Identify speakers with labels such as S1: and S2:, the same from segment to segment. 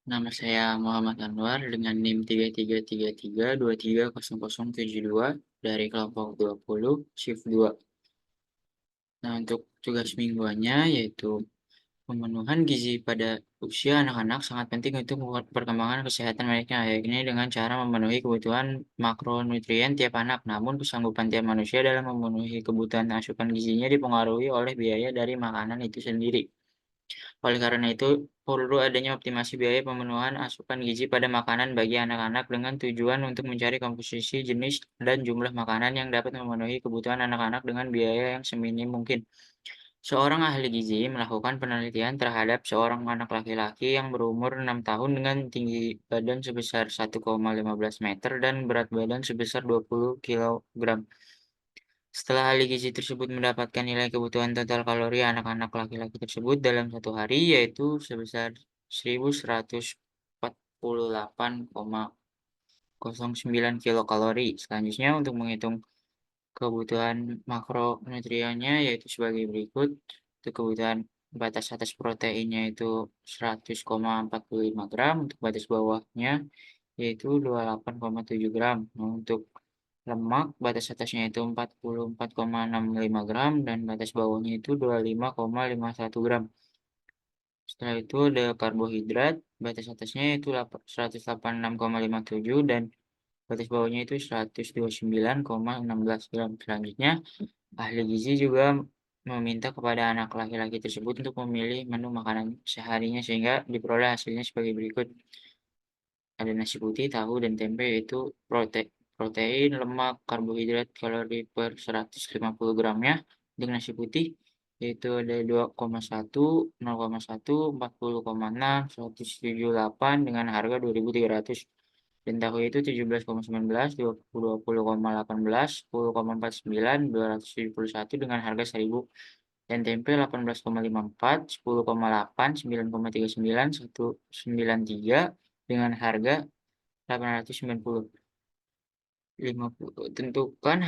S1: Nama saya Muhammad Anwar dengan NIM 3333230072 dari kelompok 20 shift 2. Nah, untuk tugas mingguannya yaitu pemenuhan gizi pada usia anak-anak sangat penting untuk perkembangan kesehatan mereka, yakni dengan cara memenuhi kebutuhan makronutrien tiap anak. Namun, kesanggupan tiap manusia dalam memenuhi kebutuhan asupan gizinya dipengaruhi oleh biaya dari makanan itu sendiri. Oleh karena itu, perlu adanya optimasi biaya pemenuhan asupan gizi pada makanan bagi anak-anak dengan tujuan untuk mencari komposisi, jenis, dan jumlah makanan yang dapat memenuhi kebutuhan anak-anak dengan biaya yang seminim mungkin. Seorang ahli gizi melakukan penelitian terhadap seorang anak laki-laki yang berumur 6 tahun dengan tinggi badan sebesar 1,15 meter dan berat badan sebesar 20 kilogram. Setelah ahli gizi tersebut mendapatkan nilai kebutuhan total kalori anak-anak laki-laki tersebut dalam satu hari, yaitu sebesar 1148,09 kilokalori. Selanjutnya, untuk menghitung kebutuhan makronutriennya yaitu sebagai berikut. Untuk kebutuhan batas atas proteinnya itu 100,45 gram, untuk batas bawahnya yaitu 28,7 gram. Nah, untuk lemak batas atasnya itu 44,65 gram dan batas bawahnya itu 25,51 gram. Setelah itu ada karbohidrat, batas atasnya itu 186,57 dan batas bawahnya itu 129,16 gram. Selanjutnya, ahli gizi juga meminta kepada anak laki-laki tersebut untuk memilih menu makanan seharinya sehingga diperoleh hasilnya sebagai berikut. Ada nasi putih, tahu, dan tempe yaitu protein, lemak, karbohidrat, kalori per 150 gramnya. Dengan nasi putih yaitu ada 2,1, 0,1, 40,6, 178 dengan harga 2.300. Dan tahu itu 17,19, 20,18, 10,49, 271 dengan harga 1.000. Dan tempe 18,54, 10,8, 9,39, 193 dengan harga 890. 50. Tentukan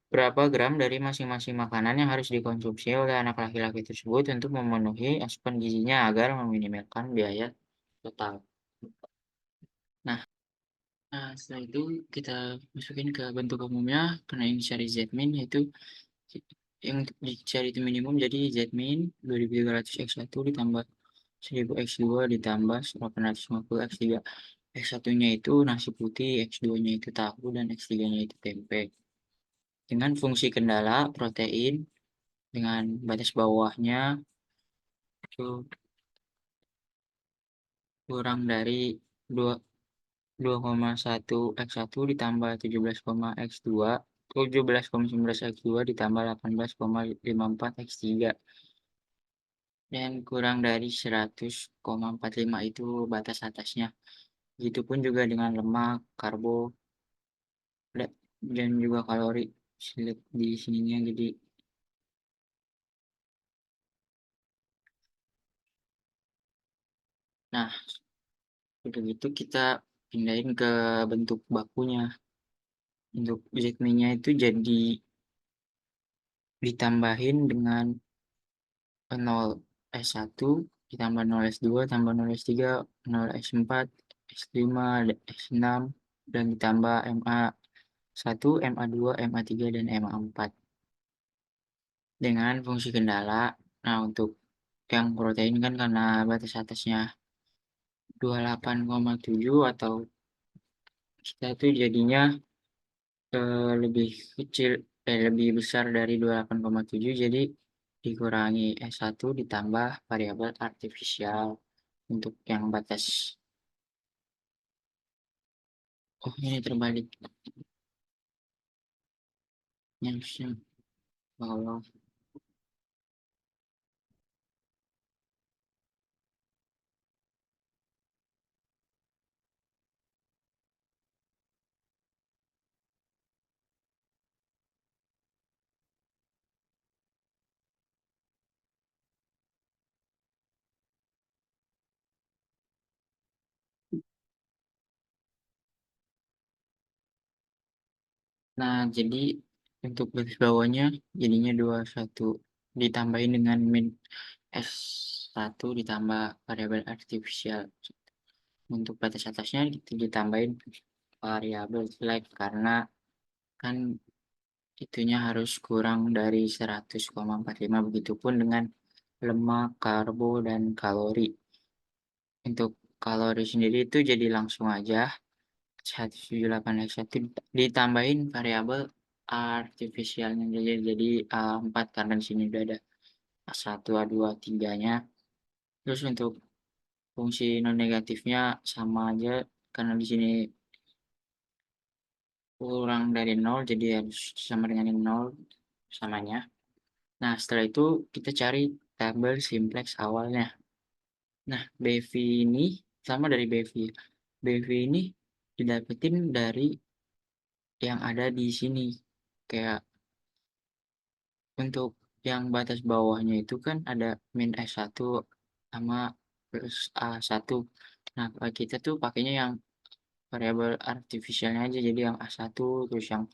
S1: berapa gram dari masing-masing makanan yang harus dikonsumsi oleh anak laki-laki tersebut untuk memenuhi asupan gizinya agar meminimalkan biaya total. Nah, setelah itu kita masukin ke bentuk umumnya karena ini cari Z-min yaitu yang dicari itu minimum, jadi Z-min 2300 X1 ditambah 1000 X2 ditambah 850 X3. X1-nya itu nasi putih, X2-nya itu tahu, dan X3-nya itu tempe. Dengan fungsi kendala protein dengan batas bawahnya itu kurang dari 2 2,1 X1 ditambah 17,19 X2 ditambah 18,54 X3 dan kurang dari 100,45 itu batas atasnya. Begitupun juga dengan lemak, karbo, dan juga kalori di sininya. Jadi nah, udah gitu kita pindahin ke bentuk bakunya. Untuk zat-nya itu jadi ditambahin dengan 0S1 ditambah 0S2 tambah 0S3 0S4 S5 S6 dan ditambah MA1 MA2 MA3 dan MA4 dengan fungsi kendala. Nah, untuk yang protein kan karena batas atasnya 28,7 atau kita tuh jadinya lebih kecil, lebih besar dari 28,7, jadi dikurangi S1 ditambah variabel artifisial untuk yang batas. Oh, ini terbalik. Yang bawah. Nah, jadi untuk batas bawahnya jadinya 21 ditambahin dengan min S1 ditambah variabel artifisial untuk batas atasnya kita ditambahin variabel select karena kan itunya harus kurang dari 100,45, begitupun dengan lemak, karbo, dan kalori. Untuk kalori sendiri itu jadi langsung aja 178x1 ditambahin variabel artifisialnya jadi A4 karena di sini udah ada A1, A2, A3-nya. Terus untuk fungsi non negatifnya sama aja karena di sini kurang dari 0 jadi harus sama dengan 0 samanya. Nah, setelah itu kita cari tabel simplex awalnya. Nah, BV ini sama dari BV. BV ini didapetin dari yang ada di sini. Kayak untuk yang batas bawahnya itu kan ada min S1 sama plus A1. Nah, kalau kita tuh pakainya yang variabel artifisialnya aja, jadi yang A1, terus yang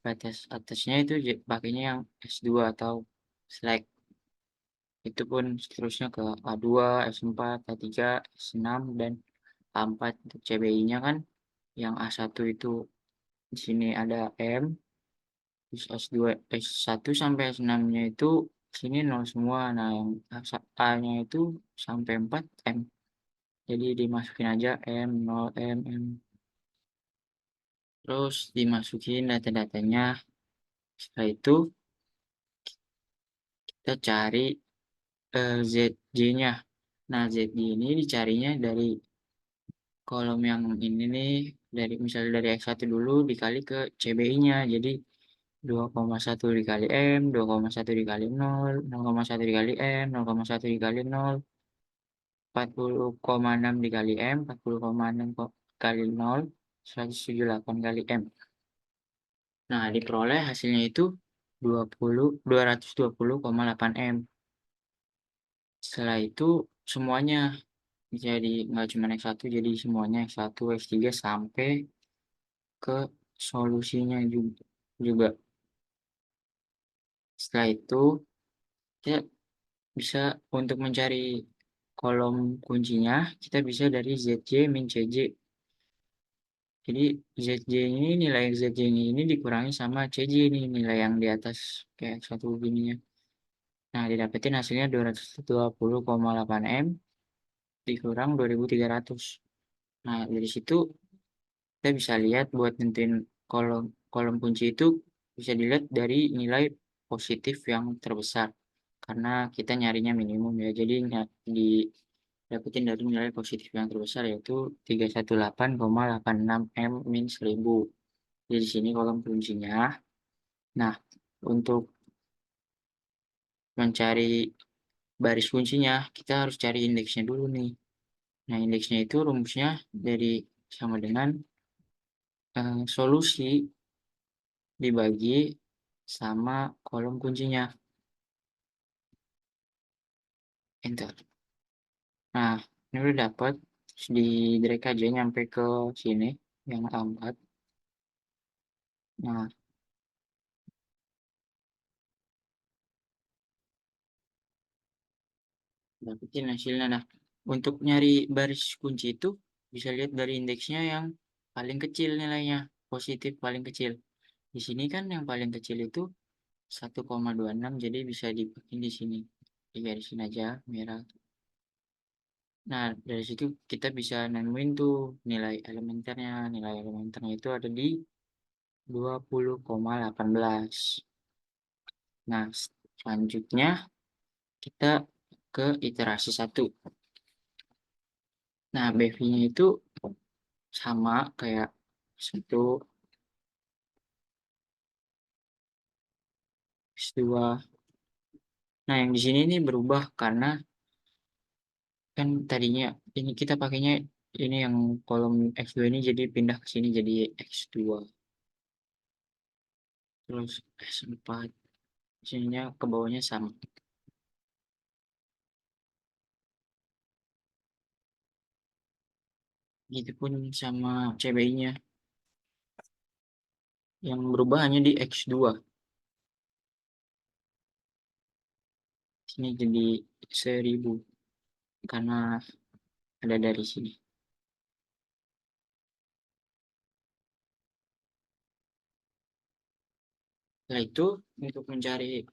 S1: batas atasnya itu pakainya yang S2 atau slack. Itu pun seterusnya ke A2, S4, A3, S6, dan A4. Untuk CBI-nya kan yang A1 itu di sini ada M, terus S2, S1 sampai S6-nya itu sini 0 semua. Nah, yang A-nya itu sampai 4 M. Jadi dimasukin aja M, 0, M, M. Terus dimasukin data-datanya. Setelah itu kita cari ZJ-nya. Nah, ZJ ini dicarinya dari kolom yang ini nih, dari misalnya dari X1 dulu dikali ke CBI-nya. Jadi 2,1 dikali M, 2,1 dikali 0, 0,1 dikali M, 0,1 dikali 0, 40,6 dikali M, 40,6 kali 0, 178 kali M. Nah, diperoleh hasilnya itu 220,8 M. Setelah itu semuanya jadi nggak cuma X1, jadi semuanya X1, X3 sampai ke solusinya juga. Setelah itu kita bisa untuk mencari kolom kuncinya, kita bisa dari ZJ min CJ. Jadi ZJ ini, nilai ZJ ini dikurangi sama CJ ini, nilai yang di atas kayak satu begininya. Nah, didapetin hasilnya 220,8 M dikurang 2300. Nah, dari situ kita bisa lihat buat nentuin kolom kolom kunci itu bisa dilihat dari nilai positif yang terbesar. Karena kita nyarinya minimum ya. Jadi didapetin dari nilai positif yang terbesar yaitu 318,86 M min 1000. Jadi di sini kolom kuncinya. Nah, untuk mencari baris kuncinya, kita harus cari indeksnya dulu nih. Nah, indeksnya itu rumusnya dari sama dengan solusi dibagi sama kolom kuncinya. Enter. Nah, ini udah dapat. Di drag aja nyampe ke sini yang A4. Nah, dapetin hasilnya. Nah, untuk nyari baris kunci itu bisa lihat dari indeksnya yang paling kecil nilainya, positif paling kecil. Di sini kan yang paling kecil itu 1,26, jadi bisa dipakai di sini. Digarisin aja merah. Nah, dari situ kita bisa nemuin tuh nilai elementernya. Nilai elementernya itu ada di 20,18. Nah, selanjutnya kita ke iterasi 1. Nah, BV-nya itu sama kayak 1, X2. Nah, yang di sini ini berubah karena kan tadinya ini kita pakainya ini yang kolom X2 ini jadi pindah ke sini jadi X2. Terus S4. Sininya ke bawahnya sama. Gitu pun sama CBI-nya. Yang berubah hanya di X2. Sini jadi 1000 karena ada dari sini. Setelah itu, untuk mencari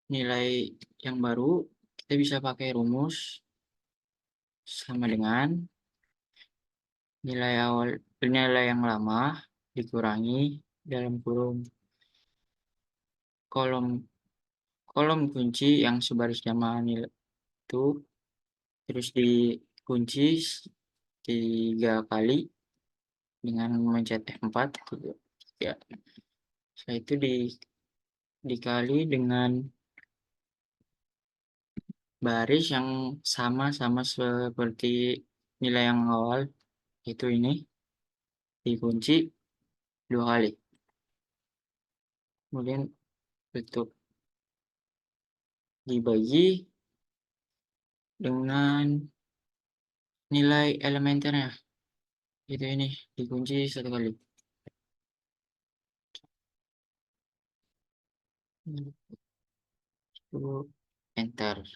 S1: nilai yang baru, kita bisa pakai rumus sama dengan nilai yang lama dikurangi dalam kurung kolom kolom kunci yang sebaris sama nilai itu, terus dikunci 3 kali dengan memencet F4 gitu ya. Setelah itu dikali dengan baris yang sama seperti nilai yang awal, itu ini dikunci 2 kali. Kemudian untuk dibagi dengan nilai elementernya, itu ini dikunci 1 kali. Itu enter.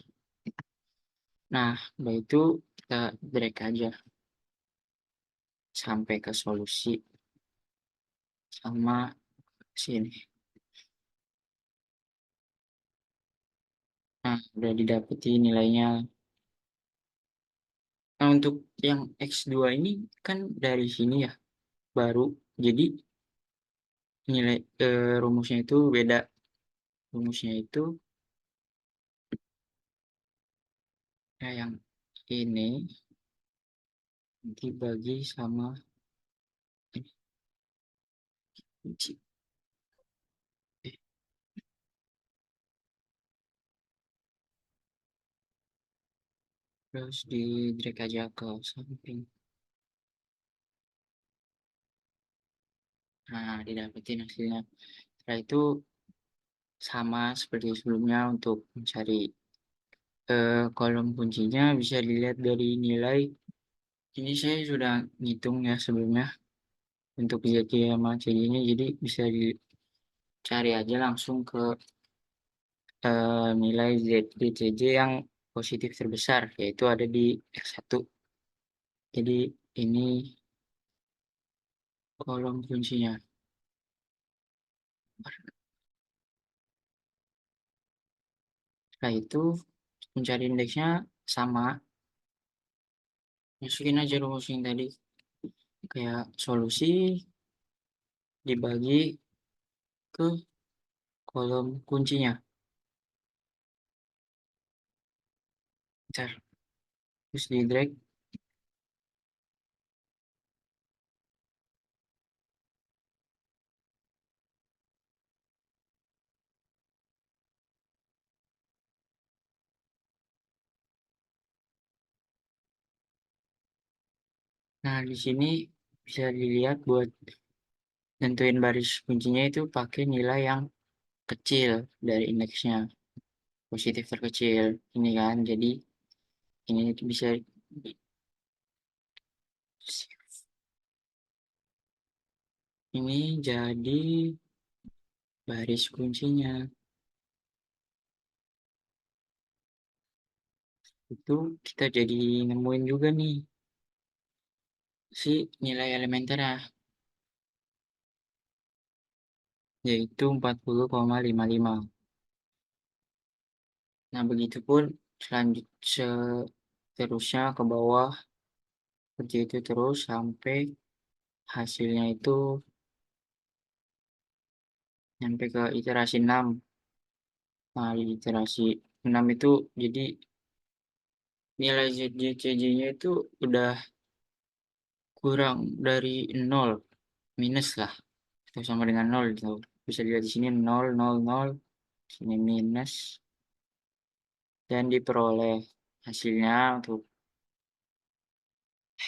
S1: Nah, udah itu kita drag aja sampai ke solusi sama sini. Nah, udah didapati nilainya. Nah, untuk yang X2 ini kan dari sini ya, baru. Jadi nilai rumusnya itu beda. Rumusnya itu ya yang ini dibagi sama ini. Kunci. Terus di drag aja ke samping. Nah, didapetin hasilnya. Setelah itu sama seperti sebelumnya untuk mencari kolom kuncinya bisa dilihat dari nilai. Ini saya sudah ngitung ya sebelumnya untuk ZC sama CG-nya, jadi bisa dicari aja langsung ke nilai ZCJ yang positif terbesar, yaitu ada di X1. Jadi ini kolom kuncinya. Setelah itu mencari indeksnya sama, masukin aja rumus yang tadi, kayak solusi dibagi ke kolom kuncinya. Bentar, terus di drag. Nah, di sini bisa dilihat buat nentuin baris kuncinya itu pakai nilai yang kecil dari indeksnya, positif terkecil ini kan. Jadi ini bisa ini jadi baris kuncinya. Itu kita jadi nemuin juga nih si nilai elementernya, yaitu 40,55. Nah, begitupun seterusnya ke bawah seperti itu terus sampai hasilnya itu sampai ke iterasi 6. Nah, di iterasi 6 itu jadi nilai ZJCJ-nya itu udah kurang dari 0, minus lah, atau sama dengan 0 gitu. Bisa dilihat di sini 0, 0, 0, sini minus, dan diperoleh hasilnya untuk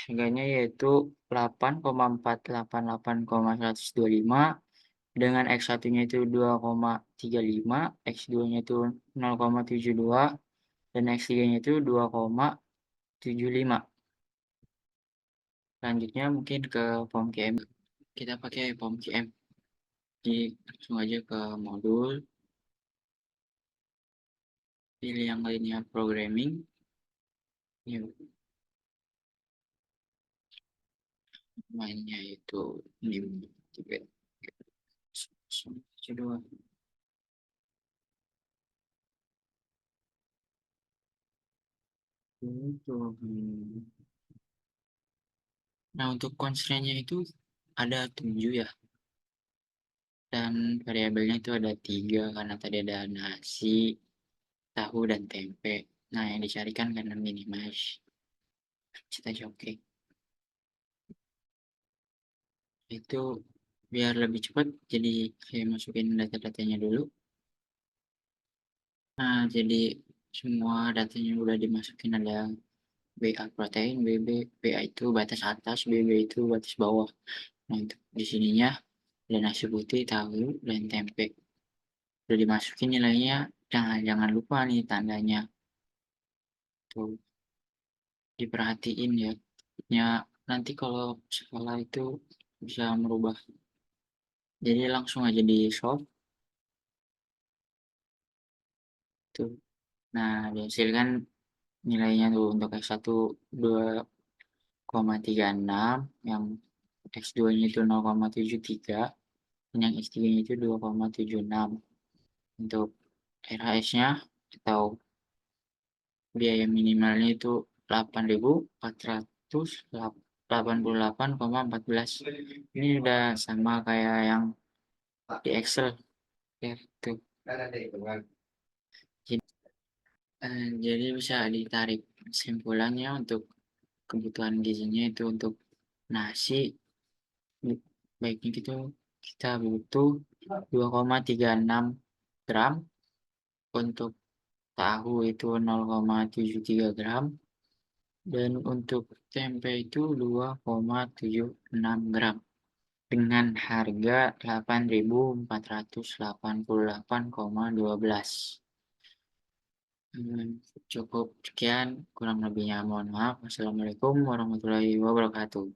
S1: harganya yaitu 8,488,125 dengan X1-nya itu 2,35, X2-nya itu 0,72, dan X3-nya itu 2,75. Selanjutnya mungkin ke form QM. Kita pakai form QM. Jadi langsung aja ke modul, pilih yang lainnya programming. Yuk, mainnya itu nim. C2. Itu. Nah, untuk constraint-nya itu ada 7 ya, dan variabelnya itu ada 3 karena tadi ada nasi, tahu, dan tempe. Nah, yang dicarikan karena minimize. Kita oke. Itu biar lebih cepat, jadi saya masukin data-datanya dulu. Nah, jadi semua datanya udah dimasukin, ada BA protein, BA itu batas atas, BB itu batas bawah. Nah, untuk di sininya ada nasi putih, tahu, dan tempe. Udah dimasukin nilainya, jangan lupa nih tandanya. Tuh, diperhatiin ya. Ya, nanti kalau salah itu bisa merubah. Jadi langsung aja di solve. Tuh. Nah, dihasilkan nilainya tuh untuk S1 2,36, yang X2-nya itu 0,73, dan yang X3-nya itu 2,76. Untuk RHS-nya atau biaya minimalnya itu 8.488,14. Ini udah sama kayak yang di Excel ya tuh. Jadi bisa ditarik kesimpulannya untuk kebutuhan gizinya itu untuk nasi baiknya gitu kita butuh 2,36 gram, untuk tahu itu 0,73 gram, dan untuk tempe itu 2,76 gram dengan harga 8.488,12. Cukup sekian, kurang lebihnya mohon maaf. Wassalamualaikum warahmatullahi wabarakatuh.